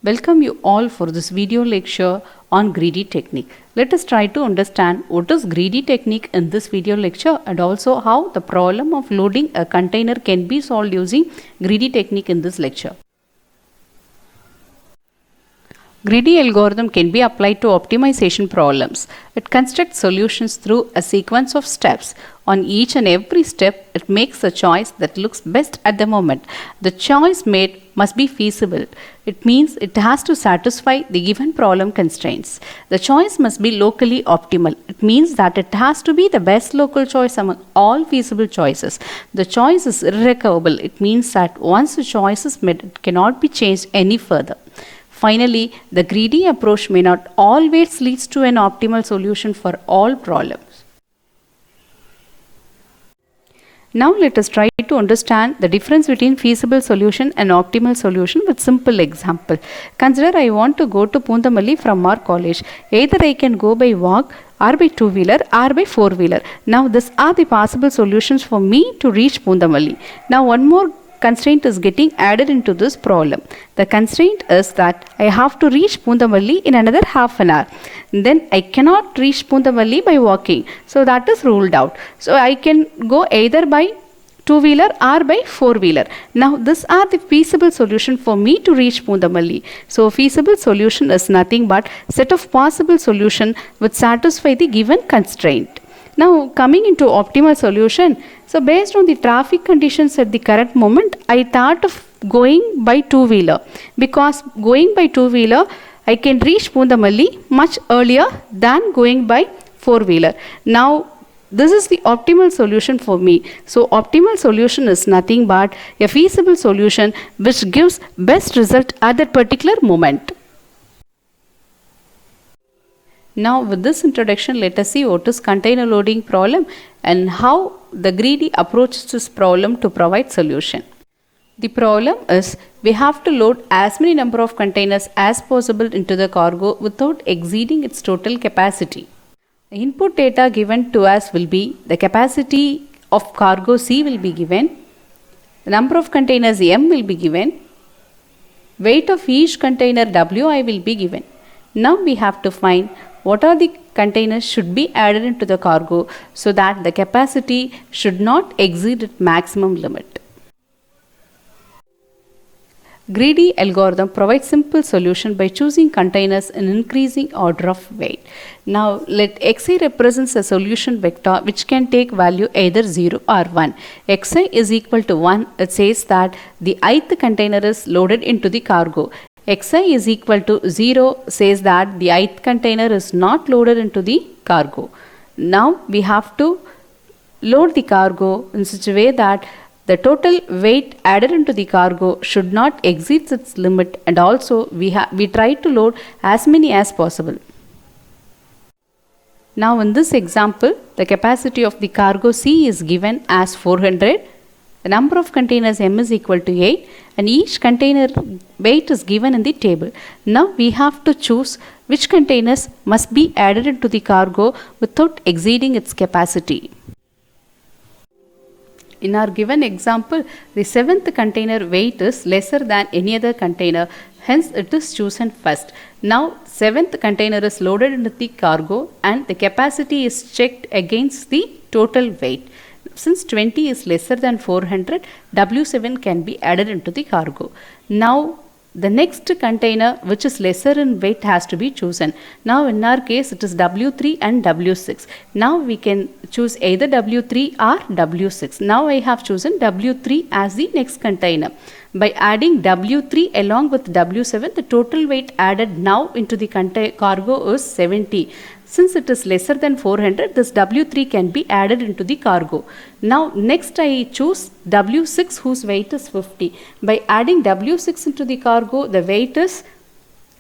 Welcome you all for this video lecture on greedy technique. Let us try to understand what is greedy technique in this video lecture and also how the problem of loading a container can be solved using greedy technique in this lecture. Greedy algorithm can be applied to optimization problems. It constructs solutions through a sequence of steps. On each and every step, it makes a choice that looks best at the moment. The choice made must be feasible. It means it has to satisfy the given problem constraints. The choice must be locally optimal. It means that it has to be the best local choice among all feasible choices. The choice is irrecoverable. It means that once a choice is made, it cannot be changed any further. Finally, the greedy approach may not always lead to an optimal solution for all problems. Now let us try to understand the difference between feasible solution and optimal solution with simple example. Consider I want to go to Pundamalli from our college. Either I can go by walk or by two-wheeler or by four-wheeler. Now these are the possible solutions for me to reach Pundamalli. Now one more constraint is getting added into this problem. The constraint is that I have to reach Pundamalli in another half an hour. Then I cannot reach Pundamalli by walking. So that is ruled out. So I can go either by two-wheeler or by four-wheeler. Now these are the feasible solution for me to reach Pundamalli. So feasible solution is nothing but set of possible solution which satisfy the given constraint. Now coming into optimal solution, so based on the traffic conditions at the current moment, I thought of going by two-wheeler because going by two-wheeler, I can reach Pundamalli much earlier than going by four-wheeler. Now this is the optimal solution for me. So optimal solution is nothing but a feasible solution which gives best result at that particular moment. Now with this introduction, let us see what is container loading problem and how the greedy approaches this problem to provide solution. The problem is we have to load as many number of containers as possible into the cargo without exceeding its total capacity. The input data given to us will be the capacity of cargo C will be given, the number of containers M will be given, weight of each container WI will be given. Now we have to find what are the containers should be added into the cargo so that the capacity should not exceed its maximum limit. Greedy algorithm provides simple solution by choosing containers in increasing order of weight. Now let xi represents a solution vector which can take value either 0 or 1. Xi is equal to 1. It says that the ith container is loaded into the cargo. Xi is equal to 0 says that the ith container is not loaded into the cargo. Now we have to load the cargo in such a way that the total weight added into the cargo should not exceed its limit, and also we try to load as many as possible. Now in this example, the capacity of the cargo C is given as 400. The number of containers M is equal to 8 and each container weight is given in the table. Now we have to choose which containers must be added into the cargo without exceeding its capacity. In our given example, the 7th container weight is lesser than any other container, hence it is chosen first. Now 7th container is loaded into the cargo and the capacity is checked against the total weight. Since 20 is lesser than 400, W7 can be added into the cargo. Now the next container which is lesser in weight has to be chosen. Now in our case it is W3 and W6. Now we can choose either W3 or W6. Now I have chosen W3 as the next container. By adding W3 along with W7, the total weight added now into the cargo is 70. Since it is lesser than 400, this W3 can be added into the cargo. Now next I choose W6 whose weight is 50. By adding W6 into the cargo, the weight is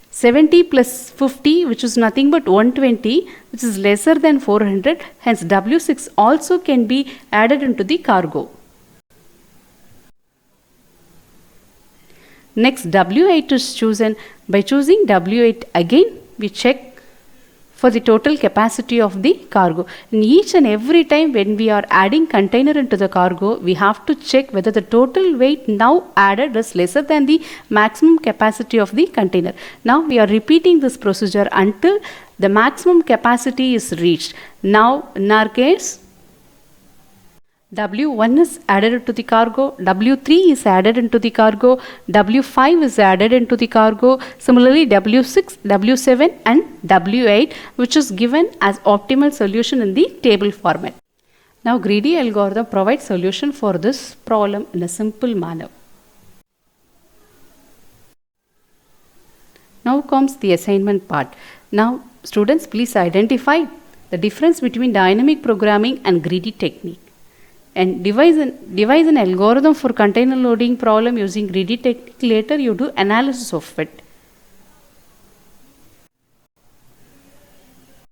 70 plus 50, which is nothing but 120, which is lesser than 400. Hence W6 also can be added into the cargo. Next W8 is chosen. By choosing W8 again we check for the total capacity of the cargo. In each and every time when we are adding container into the cargo, we have to check whether the total weight now added is lesser than the maximum capacity of the container. Now we are repeating this procedure until the maximum capacity is reached. Now in our case, W1 is added into the cargo, W3 is added into the cargo, W5 is added into the cargo, similarly W6, W7 and W8, which is given as optimal solution in the table format. Now greedy algorithm provides solution for this problem in a simple manner. Now comes the assignment part. Now students, please identify the difference between dynamic programming and greedy technique, and devise an algorithm for container loading problem using greedy technique. Later you do analysis of it.